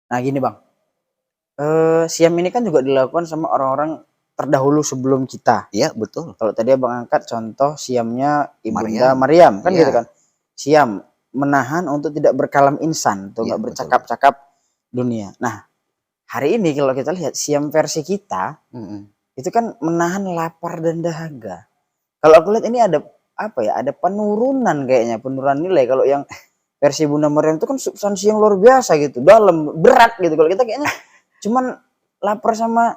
Nah gini Bang, siam ini kan juga dilakukan sama orang-orang terdahulu sebelum kita. Iya, betul. Kalau tadi Abang angkat contoh siamnya Ibunda Maryam. Maryam, kan gitu Iya. kan. Siam menahan untuk tidak berkalam insan, atau Iya, nggak betul. bercakap-cakap dunia. Nah, hari ini kalau kita lihat siam versi kita, itu kan menahan lapar dan dahaga. Kalau aku lihat ini ada apa ya? Ada penurunan kayaknya, penurunan nilai. Kalau yang versi Bunda Maryam itu kan substansi yang luar biasa gitu, dalam, berat gitu. Kalau kita kayaknya cuman lapar sama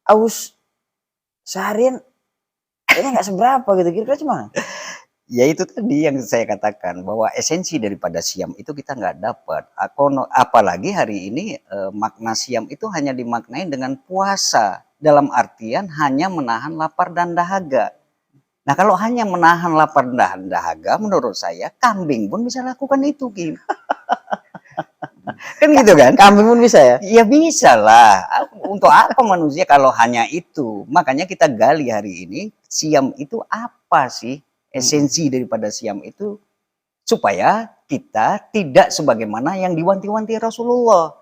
aus seharian kayaknya nggak seberapa gitu. Kira-kira cuma Ya itu tadi yang saya katakan bahwa esensi daripada siam itu kita nggak dapat. Apalagi hari ini makna siam itu hanya dimaknai dengan puasa dalam artian hanya menahan lapar dan dahaga. Nah kalau hanya menahan lapar dan dahaga, menurut saya kambing pun bisa lakukan itu, Kim. Kan gitu kan? kambing pun bisa ya? Ya bisa lah. Untuk apa manusia kalau hanya itu? Makanya kita gali hari ini, siam itu apa sih? Esensi daripada siam itu supaya kita tidak sebagaimana yang diwanti-wanti Rasulullah.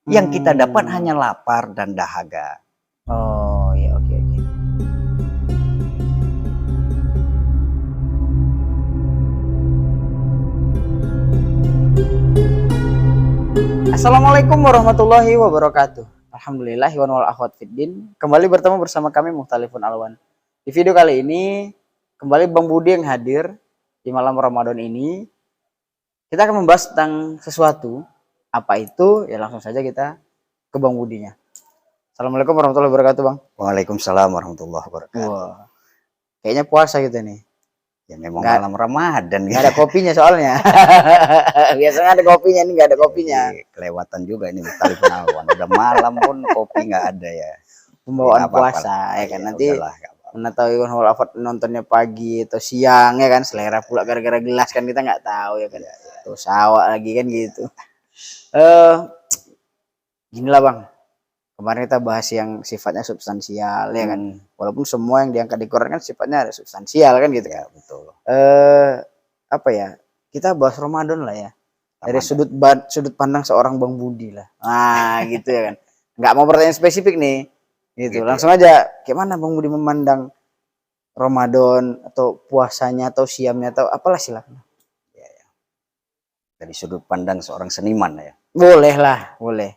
Yang kita dapat hanya lapar dan dahaga. Oh ya, oke. Assalamualaikum warahmatullahi wabarakatuh. Alhamdulillah wa wal akhwat fiddin. Kembali bertemu bersama kami Mukhtalifun Alwan. Di video kali ini kembali Bang Budi yang hadir di malam Ramadan ini. Kita akan membahas tentang sesuatu. Apa itu? Ya langsung saja kita ke Bang Budinya. Assalamualaikum warahmatullahi wabarakatuh, Bang. Waalaikumsalam warahmatullahi wabarakatuh. Wah, kayaknya puasa gitu nih. Ya memang malam Ramadan. Nggak ada kopinya soalnya. Biasanya ada kopinya, ini nggak ada kopinya. Kelewatan juga ini Mukhtalifun Alwan. Udah malam pun kopi nggak ada ya. Pembawaan puasa ya kan. Nanti mana tahu kan Holafat nontonnya pagi atau siang ya kan, selera pula gara-gara gelas kan, kita nggak tahu ya kan. Tuh sawah lagi kan gitu. Gini lah Bang, kemarin kita bahas yang sifatnya substansial ya kan. Walaupun semua yang diangkat di Quran kan sifatnya ada substansial kan gitu ya. Betul. Apa ya, kita bahas Ramadan lah ya, dari sudut pandang seorang Bang Budi lah. Nah gitu ya kan, nggak mau pertanyaan spesifik nih gitu, langsung aja. Gimana Bang Budi memandang Ramadan atau puasanya atau siamnya atau apalah, silakan. Ya. Dari sudut pandang seorang seniman ya. Boleh lah, boleh.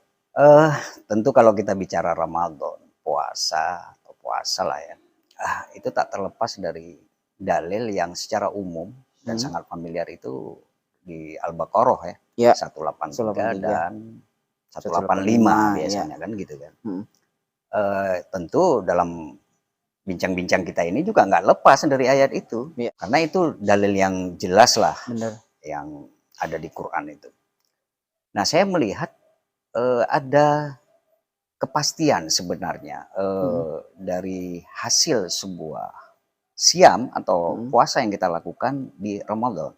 Tentu kalau kita bicara Ramadan, puasa atau puasa lah ya, itu tak terlepas dari dalil yang secara umum dan sangat familiar itu di Al-Baqarah ya, 183 dan 185 biasanya kan gitu kan. Tentu dalam bincang-bincang kita ini juga nggak lepas dari ayat itu, karena itu dalil yang jelas lah. Bener. Yang ada di Quran itu. Nah saya melihat ada kepastian sebenarnya dari hasil sebuah siam atau puasa yang kita lakukan di Ramadan.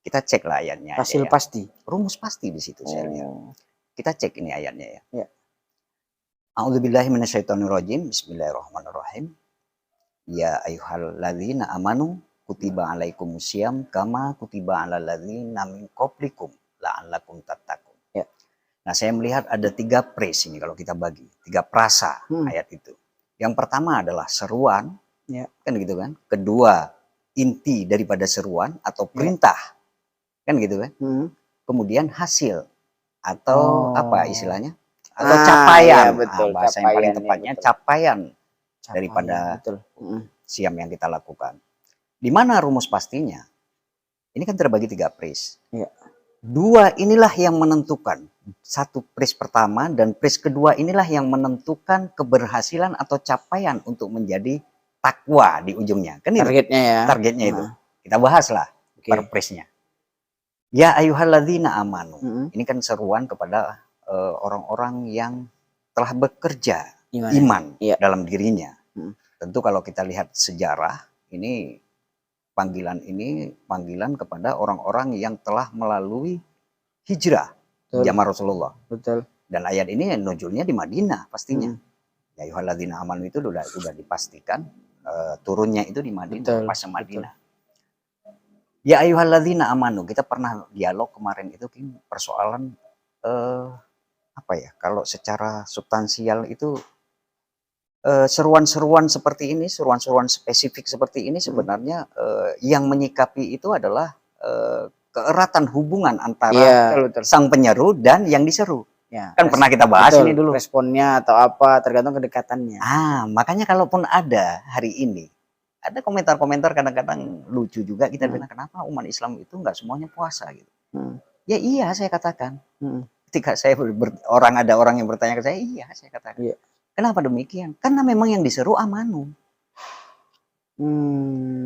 Kita cek lah ayatnya. Hasil ya. Pasti. Rumus pasti di situ saya lihat. Kita cek ini ayatnya ya. A'udzubillahi minasyaitonirrajim. Bismillahirrahmanirrahim. Ya ayyuhalladzina amanu kutiba alaikumusiyam kama kutiba alal ladzina min qablikum la'allakum tattaqun. Nah saya melihat ada 3 phrase ini kalau kita bagi, 3 prasa ayat itu. Yang pertama adalah seruan, kan gitu kan. Kedua, inti daripada seruan atau perintah, kan gitu kan. Kemudian hasil atau apa istilahnya, atau capaian. Betul, bahasa capaian, yang paling tepatnya capaian daripada siam yang kita lakukan. Di mana rumus pastinya? Ini kan terbagi 3 phrase. 2 inilah yang menentukan. 1 phrase pertama dan phrase kedua inilah yang menentukan keberhasilan atau capaian untuk menjadi takwa di ujungnya. Kan itu targetnya ya. Targetnya itu. Kita bahaslah per phrase-nya. Ya ayyuhalladzina amanu. Ini kan seruan kepada orang-orang yang telah bekerja iman dalam dirinya. Tentu kalau kita lihat sejarah, ini panggilan kepada orang-orang yang telah melalui hijrah zaman Rasulullah. Betul. Dan ayat ini nuzulnya di Madinah pastinya. Ya ayyuhalladzina amanu itu sudah dipastikan turunnya itu di Madinah, pas Madinah. Ya ayyuhalladzina amanu, kita pernah dialog kemarin itu persoalan apa ya, kalau secara substansial itu seruan-seruan seperti ini, seruan-seruan spesifik seperti ini sebenarnya yang menyikapi itu adalah keeratan hubungan antara sang penyeru dan yang diseru. Ya, kan pernah kita bahas ini dulu. Responnya atau apa tergantung kedekatannya. Makanya kalaupun ada hari ini, ada komentar-komentar kadang-kadang lucu juga kita bilang kenapa umat Islam itu nggak semuanya puasa gitu. Ya iya saya katakan. Ketika saya ada orang yang bertanya ke saya, iya saya katakan. Iya. Kenapa demikian? Karena memang yang diseru amanu.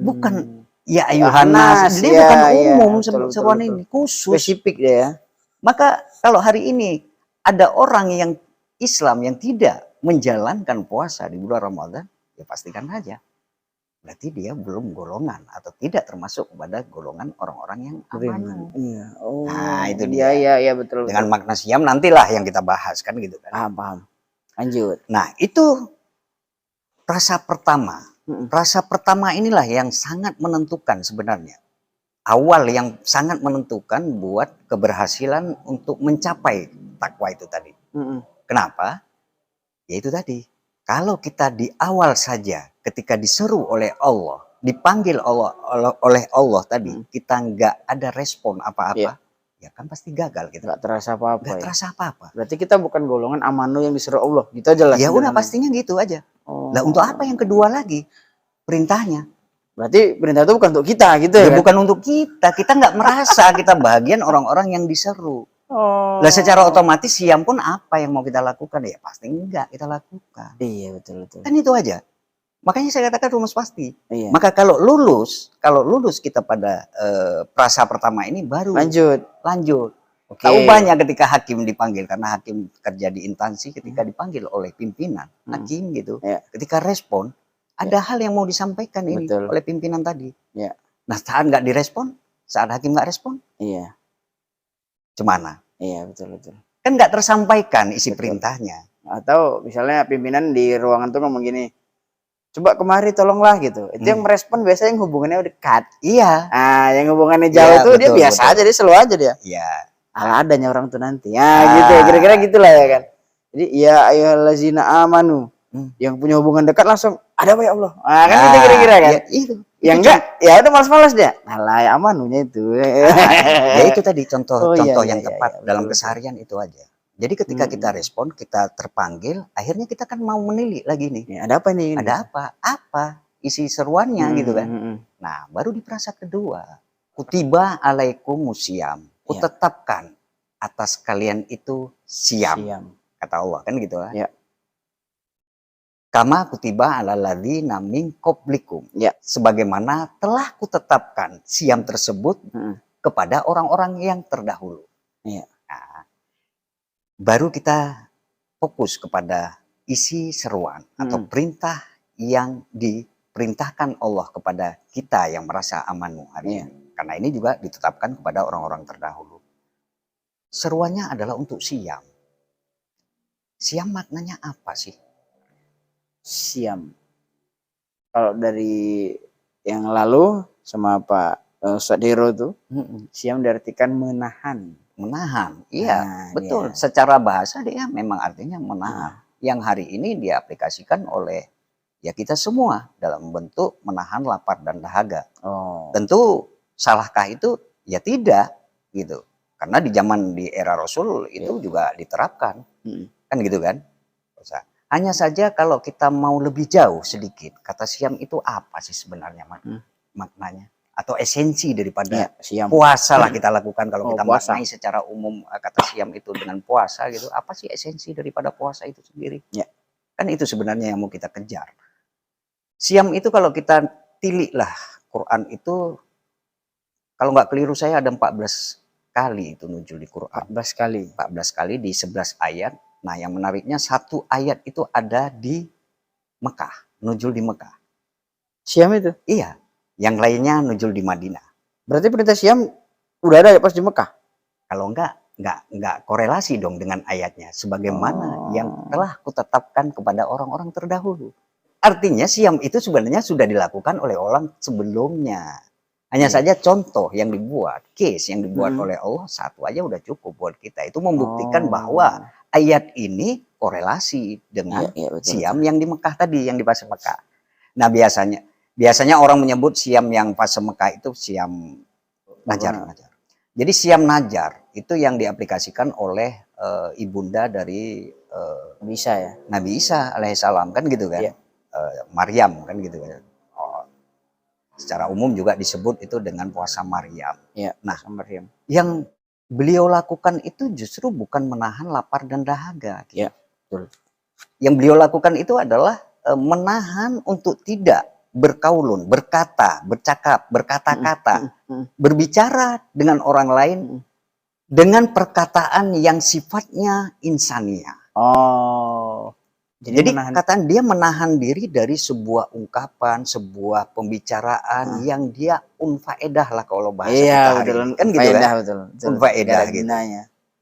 Bukan ya ayuhanas. Dia bukan umum seruan ini, khusus. Spesifik ya. Maka kalau hari ini ada orang yang Islam yang tidak menjalankan puasa di bulan Ramadan, ya pastikan saja. Berarti dia belum golongan atau tidak termasuk kepada golongan orang-orang yang amanu. Iya. Nah itu dia. Iya betul. Dengan makna siam nantilah yang kita bahas kan gitu kan. Paham. Lanjut. Nah itu rasa pertama. Rasa pertama inilah yang sangat menentukan sebenarnya. Awal yang sangat menentukan buat keberhasilan untuk mencapai takwa itu tadi. Kenapa? Ya itu tadi. Kalau kita di awal saja ketika diseru oleh Allah, dipanggil oleh Allah tadi, kita nggak ada respon apa-apa, ya kan pasti gagal gitu. Nggak terasa apa-apa. Nggak terasa apa-apa. Berarti kita bukan golongan amanu yang diseru Allah, gitu aja lah. Ya udah pastinya gitu aja. Nah untuk apa yang kedua lagi perintahnya? Berarti perintah itu bukan untuk kita gitu ya? Bukan untuk kita nggak merasa kita bagian orang-orang yang diseru. Lah secara otomatis siam pun apa yang mau kita lakukan ya pasti enggak kita lakukan. Iya betul. Kan itu aja. Makanya saya katakan rumus pasti. Iya. Maka kalau lulus kita pada prasa pertama ini baru lanjut. Okay. Tahu banyak ketika hakim dipanggil karena hakim kerja di instansi ketika dipanggil oleh pimpinan hakim gitu. Ketika respon ada hal yang mau disampaikan ini oleh pimpinan tadi. Nah saat nggak direspon, saat hakim nggak respon, Cemana? Iya betul. Kan nggak tersampaikan isi perintahnya. Atau misalnya pimpinan di ruangan tuh ngomong gini, coba kemari tolonglah gitu. Itu yang merespon biasanya yang hubungannya dekat. Iya. Nah yang hubungannya jauh tuh dia biasa aja, dia slow aja dia. Iya. Ala adanya orang tuh nanti. Gitu ya, kira-kira gitulah ya kan. Jadi ya ayyuhallazina amanu. Yang punya hubungan dekat langsung ada apa ya Allah. Kan gitu kira-kira kan. Itu. Yang enggak, ya udah malas-malas dia. Alah ya amanunya itu. Ya itu tadi contoh yang tepat dalam keseharian itu aja. Jadi ketika kita respon, kita terpanggil, akhirnya kita kan mau menilik lagi nih. Ada apa nih? Ada apa? Apa isi seruannya gitu kan. Nah baru di prasa kedua. Kutiba alaikumusiyam. Kutetapkan atas kalian itu siam. Kata Allah kan gitu lah. Kama kutiba ala ladzina min qablikum. Sebagaimana telah kutetapkan siam tersebut kepada orang-orang yang terdahulu. Nah, baru kita fokus kepada isi seruan atau perintah yang diperintahkan Allah kepada kita yang merasa amanu hari ini. Karena ini juga ditetapkan kepada orang-orang terdahulu. Seruannya adalah untuk siam. Siam maknanya apa sih? Siam. Kalau dari yang lalu sama Pak Ustadz Hero tuh, siam diartikan menahan. Iya betul. Secara bahasa dia memang artinya menahan. Yang hari ini diaplikasikan oleh ya kita semua dalam bentuk menahan lapar dan dahaga. Tentu salahkah itu? Ya tidak gitu. Karena di era Rasul itu juga diterapkan. Kan gitu kan? Hanya saja kalau kita mau lebih jauh sedikit, kata siam itu apa sih sebenarnya maknanya? Atau esensi daripada siam. Puasa lah kita lakukan kalau kita maknai secara umum kata siam itu dengan puasa gitu. Apa sih esensi daripada puasa itu sendiri? Kan itu sebenarnya yang mau kita kejar. Siam itu kalau kita tilik lah Quran itu, kalau nggak keliru saya ada 14 kali itu nuzul di Quran. 14 kali. 14 kali di 11 ayat. Nah yang menariknya satu ayat itu ada di Mekah, nuzul di Mekah. Siam itu? Iya, yang lainnya nuzul di Madinah. Berarti perintah siam udah ada pas di Mekah? Kalau enggak korelasi dong dengan ayatnya. Sebagaimana yang telah kutetapkan kepada orang-orang terdahulu. Artinya siam itu sebenarnya sudah dilakukan oleh orang sebelumnya. Hanya saja contoh yang dibuat, case yang dibuat oleh Allah satu aja udah cukup buat kita. Itu membuktikan bahwa ayat ini korelasi dengan siam yang di Mekah tadi, yang di fase Mekah. Nah, biasanya orang menyebut siam yang fase Mekah itu siam Najar. Jadi siam Najar itu yang diaplikasikan oleh ibunda dari Nabi Isa alaihissalam, kan gitu kan. Maryam kan gitu kan. Secara umum juga disebut itu dengan puasa Maryam. Nah, yang beliau lakukan itu justru bukan menahan lapar dan dahaga. Betul. Yang beliau lakukan itu adalah menahan untuk tidak berkaulun, bercakap, berkata-kata, berbicara dengan orang lain dengan perkataan yang sifatnya insaniah. Jadi kataan dia menahan diri dari sebuah ungkapan, sebuah pembicaraan yang dia unfaedah lah kalau bahasa kita hari ini. Kan gitu kan? Betul. Unfaedah gitu.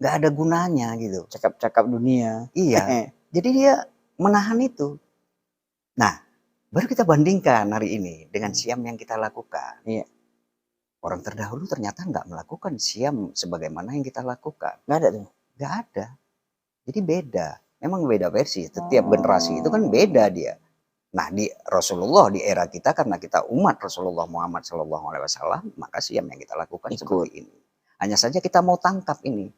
Nggak ada gunanya gitu. Cakap-cakap dunia. Iya. Jadi dia menahan itu. Nah, baru kita bandingkan hari ini dengan siam yang kita lakukan. Orang terdahulu ternyata nggak melakukan siam sebagaimana yang kita lakukan. Nggak ada tuh. Nggak ada. Jadi beda. Memang beda versi. Setiap generasi itu kan beda dia. Nah, di Rasulullah, di era kita, karena kita umat Rasulullah Muhammad SAW, maka siam yang kita lakukan seperti ini. Hanya saja kita mau tangkap ini.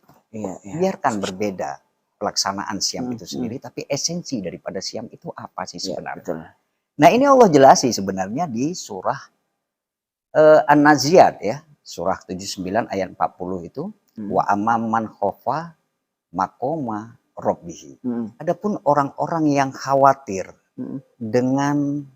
Biarkan berbeda pelaksanaan siam itu sendiri, tapi esensi daripada siam itu apa sih sebenarnya? Nah, ini Allah jelasi sebenarnya di surah An-Naziat ya, surah 79 ayat 40 itu, wa amman khofa maqama Rabbihi. Adapun orang-orang yang khawatir dengan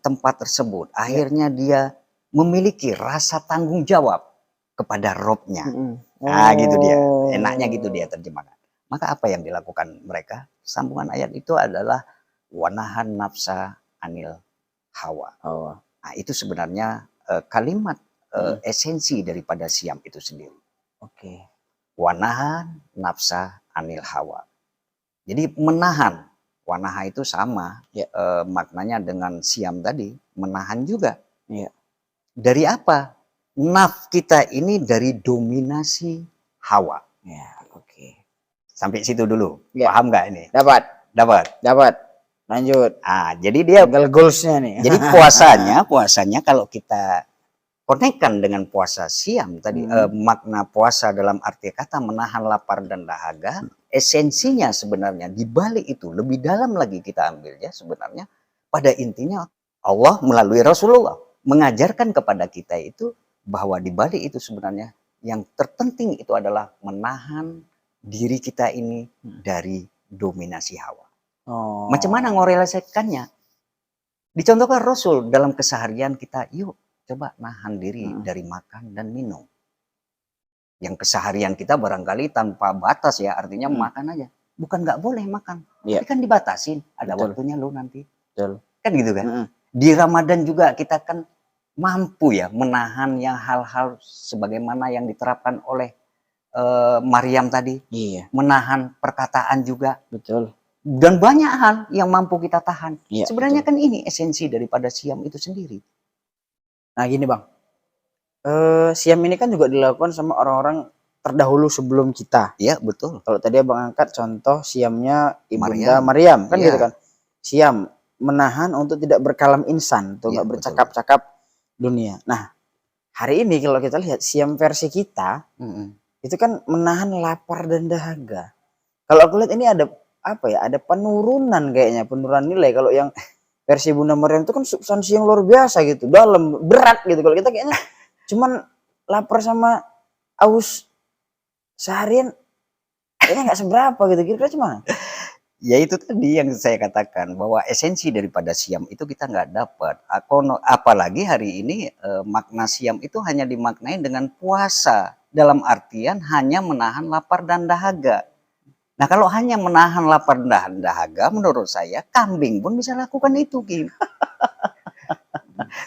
tempat tersebut, akhirnya dia memiliki rasa tanggung jawab kepada Robnya. Nah, gitu dia. Enaknya gitu dia terjemahkan. Maka apa yang dilakukan mereka? Sambungan ayat itu adalah wanahan nafsa anil hawa. Nah, itu sebenarnya kalimat esensi daripada siam itu sendiri. Wanahan nafsa anil hawa. Jadi menahan, wanaha itu sama maknanya dengan siam tadi, menahan juga. Dari apa? Naf kita ini dari dominasi hawa. Sampai situ dulu, paham nggak ini? Dapat. Lanjut. Jadi dia goalsnya nih. Jadi puasanya kalau kita konekkan dengan puasa siam tadi, makna puasa dalam arti kata menahan lapar dan dahaga. Esensinya sebenarnya di balik itu lebih dalam lagi kita ambilnya sebenarnya pada intinya Allah melalui Rasulullah mengajarkan kepada kita itu bahwa di balik itu sebenarnya yang terpenting itu adalah menahan diri kita ini dari dominasi hawa. Macam mana ngorelasikannya? Dicontohkan Rasul dalam keseharian kita, yuk coba nahan diri dari makan dan minum. Yang keseharian kita barangkali tanpa batas ya, artinya makan aja. Bukan nggak boleh makan, tapi kan dibatasin. Ada waktunya lo nanti. Kan gitu kan? Di Ramadan juga kita kan mampu ya menahan yang hal-hal sebagaimana yang diterapkan oleh Maryam tadi. Menahan perkataan juga. Dan banyak hal yang mampu kita tahan. Sebenarnya kan ini esensi daripada siam itu sendiri. Nah gini Bang. Siam ini kan juga dilakukan sama orang-orang terdahulu sebelum kita. Iya, betul. Kalau tadi Abang angkat contoh siamnya Ibunda Maryam kan gitu kan. Siam menahan untuk tidak berkalam insan, untuk nggak bercakap-cakap dunia. Nah, hari ini kalau kita lihat siam versi kita, itu kan menahan lapar dan dahaga. Kalau aku lihat ini ada apa ya? Ada penurunan kayaknya, penurunan nilai. Kalau yang versi Bunda Maryam itu kan substansi yang luar biasa gitu, dalam, berat gitu. Kalau kita kayaknya cuman lapar sama aus seharian kayaknya nggak seberapa gitu. Kira-kira cuma ya itu tadi yang saya katakan bahwa esensi daripada siam itu kita nggak dapat. Apalagi hari ini makna siam itu hanya dimaknai dengan puasa dalam artian hanya menahan lapar dan dahaga. Nah kalau hanya menahan lapar dan dahaga, menurut saya kambing pun bisa lakukan itu, Kim.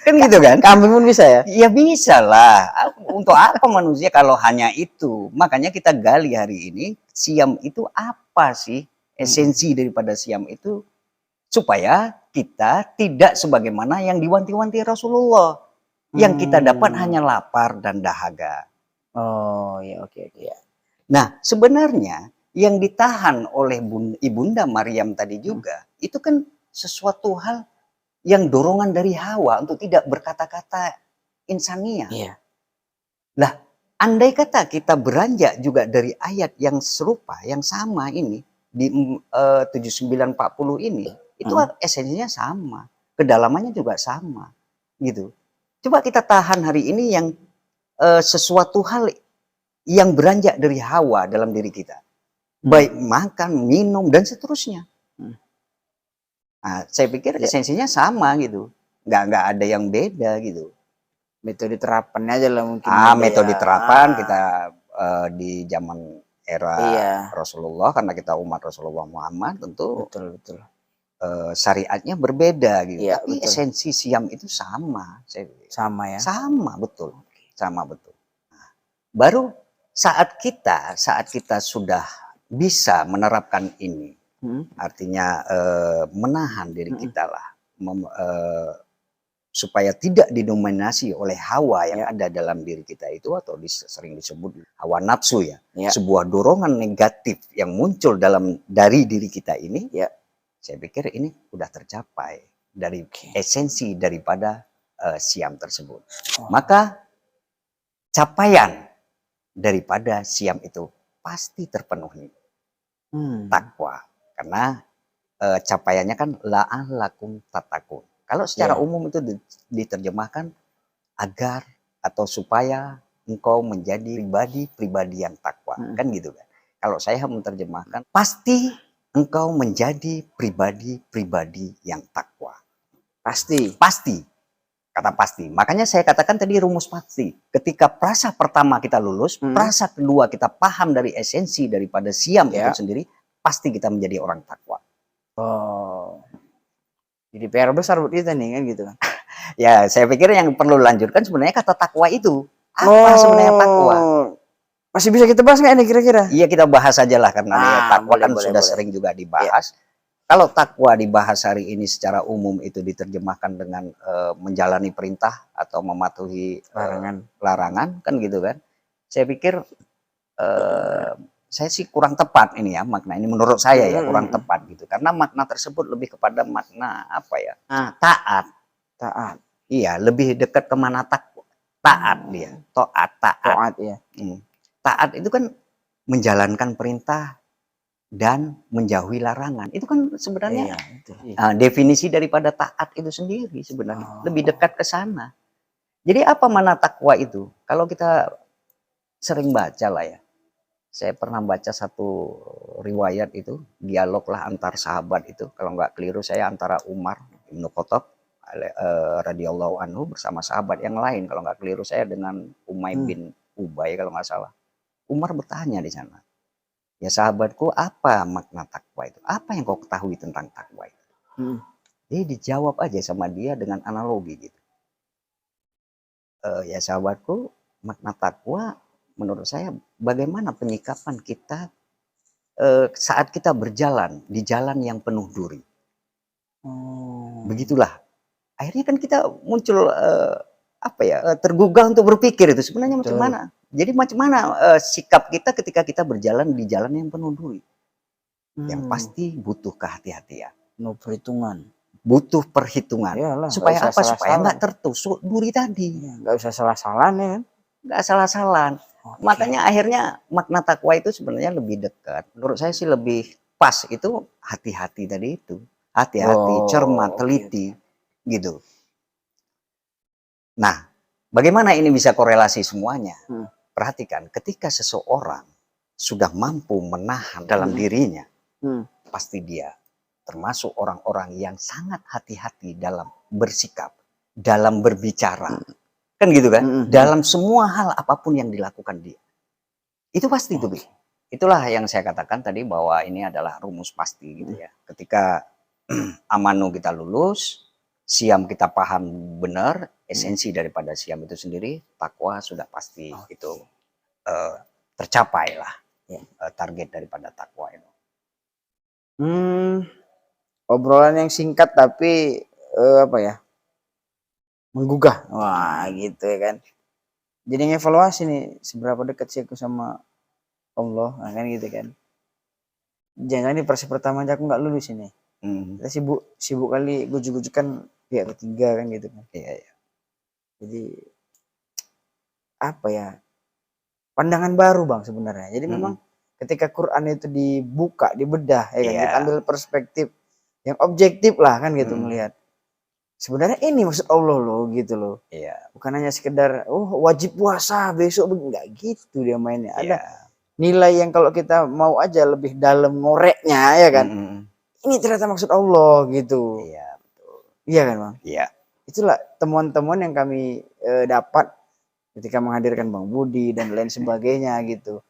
Kan gitu kan? Kambing pun bisa ya? Ya bisa lah. Untuk apa manusia kalau hanya itu? Makanya kita gali hari ini, siam itu apa sih? Esensi daripada siam itu supaya kita tidak sebagaimana yang diwanti-wanti Rasulullah. Yang kita dapat hanya lapar dan dahaga. Oh ya, oke. Nah sebenarnya yang ditahan oleh Ibunda Maryam tadi juga, itu kan sesuatu hal yang dorongan dari Hawa untuk tidak berkata-kata insania. Iya. Lah, andai kata kita beranjak juga dari ayat yang serupa, yang sama ini, di 7940 ini, itu esensinya sama, kedalamannya juga sama, gitu. Coba kita tahan hari ini yang sesuatu hal yang beranjak dari Hawa dalam diri kita. Baik makan, minum, dan seterusnya. Nah, saya pikir esensinya sama gitu. Nggak ada yang beda gitu. Metode terapannya aja lah mungkin. Metode terapan kita di zaman era Rasulullah, karena kita umat Rasulullah Muhammad, tentu betul. syariatnya berbeda gitu. Iya, tapi esensi siam itu sama. Sama ya? Sama betul. Sama betul. Nah, baru saat kita sudah bisa menerapkan ini, artinya menahan diri kita lah, supaya tidak didominasi oleh hawa yang ada dalam diri kita itu, atau sering disebut hawa nafsu ya, sebuah dorongan negatif yang muncul dari diri kita ini. Saya pikir ini udah tercapai dari esensi daripada siam tersebut. Maka capaian daripada siam itu pasti terpenuhi. Takwa, karena capaiannya kan la'allakum tattaqun. Kalau secara umum itu diterjemahkan agar atau supaya engkau menjadi pribadi yang takwa, kan gitu kan. Kalau saya menerjemahkan pasti engkau menjadi pribadi yang takwa. Pasti. Kata pasti. Makanya saya katakan tadi rumus pasti. Ketika prasa pertama kita lulus, prasa kedua kita paham dari esensi daripada siam itu sendiri, pasti kita menjadi orang takwa. Jadi PR besar buat kita nih kan gitu kan. Ya, saya pikir yang perlu lanjutkan sebenarnya kata takwa itu. Apa sebenarnya takwa? Masih bisa kita bahas nggak ini kira-kira? Iya, kita bahas aja lah, karena takwa kan sudah sering juga dibahas. Kalau takwa dibahas hari ini secara umum itu diterjemahkan dengan menjalani perintah atau mematuhi larangan, kan gitu kan. Saya pikir saya sih kurang tepat ini ya, makna ini menurut saya ya kurang tepat gitu, karena makna tersebut lebih kepada makna apa ya, taat. Iya, lebih dekat kemana takwa, taat dia, taat ya. Taat itu kan menjalankan perintah dan menjauhi larangan, itu kan sebenarnya definisi daripada taat itu sendiri sebenarnya lebih dekat ke sana. Jadi apa mana takwa itu? Kalau kita sering baca lah ya, saya pernah baca satu riwayat itu, dialog lah antar sahabat itu, kalau nggak keliru saya antara Umar bin Khattab radhiyallahu anhu bersama sahabat yang lain, kalau nggak keliru saya dengan Umay bin Ubay kalau nggak salah. Umar bertanya di sana, ya sahabatku, apa makna takwa itu? Apa yang kau ketahui tentang takwa itu? Jadi dijawab aja sama dia dengan analogi gitu. Ya sahabatku, makna takwa menurut saya bagaimana penyikapan kita saat kita berjalan di jalan yang penuh duri. Begitulah. Akhirnya kan kita muncul tergugah untuk berpikir itu sebenarnya macam mana. Jadi macam mana sikap kita ketika kita berjalan di jalan yang penuh duri. Yang pasti butuh kehati-hatian. Butuh perhitungan. Yalah, supaya apa? Supaya nggak tertusuk duri tadi. Nggak usah salah-salahan ya kan? Nggak salah-salahan. Makanya akhirnya makna takwa itu sebenarnya lebih dekat. Menurut saya sih lebih pas itu hati-hati tadi itu. Hati-hati, cermat, teliti, gitu. Nah, bagaimana ini bisa korelasi semuanya? Perhatikan, ketika seseorang sudah mampu menahan dalam dirinya, pasti dia termasuk orang-orang yang sangat hati-hati dalam bersikap, dalam berbicara. Kan gitu kan? Dalam semua hal apapun yang dilakukan dia. Itu pasti itu, Bi. Itulah yang saya katakan tadi bahwa ini adalah rumus pasti gitu ya. Ketika amanu kita lulus, siam kita paham benar, esensi daripada siam itu sendiri, takwa sudah pasti itu tercapai lah target daripada takwa itu. Obrolan yang singkat tapi menggugah. Wah, gitu ya kan. Jadi ngevaluasi nih seberapa dekat sih aku sama Allah, nah, kan gitu kan. jangan ini versi pertama aja aku nggak lulus ini. Kita sibuk kali gujuk-gujukan pihak ketiga kan gitu kan. Iya. Jadi apa ya, pandangan baru Bang sebenarnya. Jadi memang ketika Quran itu dibuka, dibedah ya kan, kita ambil perspektif yang objektif lah kan gitu melihat. Sebenarnya ini maksud Allah loh gitu loh. Iya. Bukan hanya sekedar wajib puasa besok, enggak gitu dia mainnya. Ada nilai yang kalau kita mau aja lebih dalam ngoreknya ya kan. Ini ternyata maksud Allah gitu. Iya, betul. Iya kan Bang? Iya. Itulah temuan-temuan yang kami dapat ketika menghadirkan Bang Budi dan lain sebagainya gitu.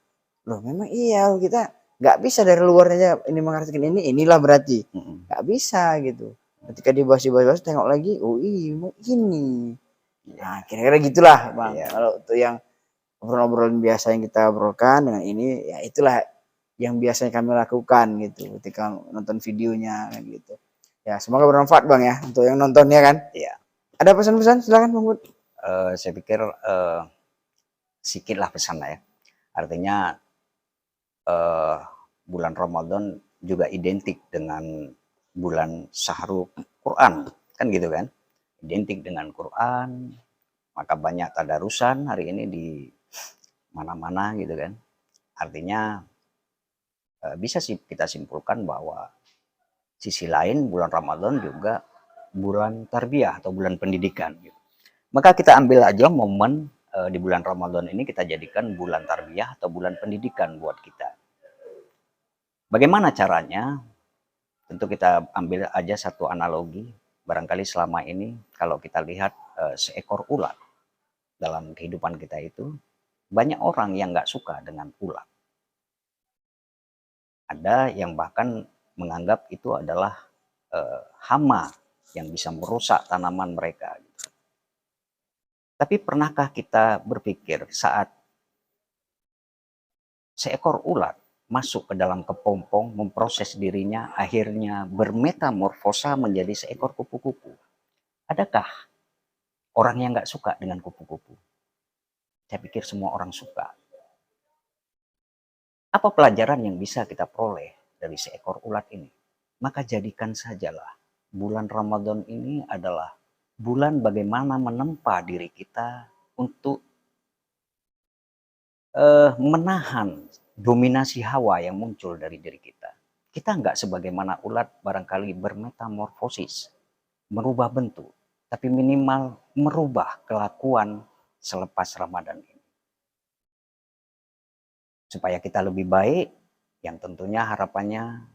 Loh memang iya, kita nggak bisa dari luarnya ini mengartikan inilah berarti. Nggak bisa gitu. Ketika dibahas tengok lagi, oh iya ini. Nah kira-kira gitulah Bang. Kalau untuk yang obrolan biasa yang kita obrolkan dengan ini, ya itulah yang biasanya kami lakukan gitu ketika nonton videonya kan gitu. Ya semoga bermanfaat Bang ya untuk yang nontonnya kan. Iya. Ada pesan-pesan silakan Bang Bud. Saya pikir sedikit lah pesan ya. Artinya bulan Ramadan juga identik dengan bulan Syahrul Quran kan gitu kan. Identik dengan Quran, maka banyak tadarusan hari ini di mana-mana gitu kan. Artinya bisa sih kita simpulkan bahwa sisi lain bulan Ramadan juga bulan tarbiyah atau bulan pendidikan gitu. Maka kita ambil aja momen di bulan Ramadan ini kita jadikan bulan tarbiyah atau bulan pendidikan buat kita. Bagaimana caranya? Tentu kita ambil aja satu analogi. Barangkali selama ini kalau kita lihat seekor ulat dalam kehidupan kita itu, banyak orang yang nggak suka dengan ulat. Ada yang bahkan menganggap itu adalah hama yang bisa merusak tanaman mereka. Tapi pernahkah kita berpikir saat seekor ulat masuk ke dalam kepompong, memproses dirinya, akhirnya bermetamorfosa menjadi seekor kupu-kupu? Adakah orang yang nggak suka dengan kupu-kupu? Saya pikir semua orang suka. Apa pelajaran yang bisa kita peroleh dari seekor ulat ini? Maka jadikan sajalah bulan Ramadan ini adalah bulan bagaimana menempa diri kita untuk menahan dominasi hawa yang muncul dari diri kita. Kita nggak sebagaimana ulat barangkali bermetamorfosis, merubah bentuk, tapi minimal merubah kelakuan selepas Ramadan ini. Supaya kita lebih baik, yang tentunya harapannya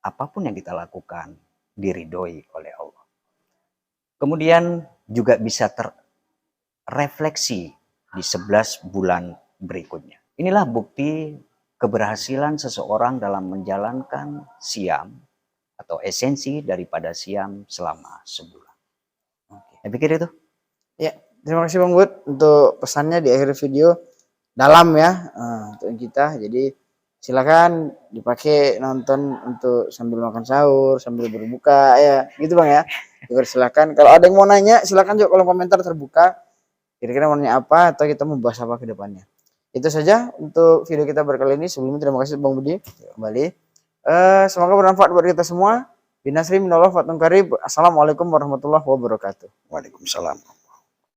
apapun yang kita lakukan diridhoi oleh Allah. Kemudian juga bisa terrefleksi di 11 bulan berikutnya. Inilah bukti keberhasilan seseorang dalam menjalankan siam atau esensi daripada siam selama sebulan. Saya pikir itu. Ya, terima kasih Bang Bud untuk pesannya di akhir video. Dalam ya untuk kita, jadi silakan dipakai nonton untuk sambil makan sahur, sambil berbuka ya gitu Bang ya. Juga silakan kalau ada yang mau nanya silakan juga kolom komentar terbuka, kira-kira mau nanya apa atau kita mau bahas apa ke depannya. Itu saja untuk video kita berkali ini. Sebelumnya terima kasih Bang Budi kembali. Semoga bermanfaat buat kita semua. Binasri minallah wa qarib. Assalamualaikum warahmatullahi wabarakatuh. Waalaikumsalam.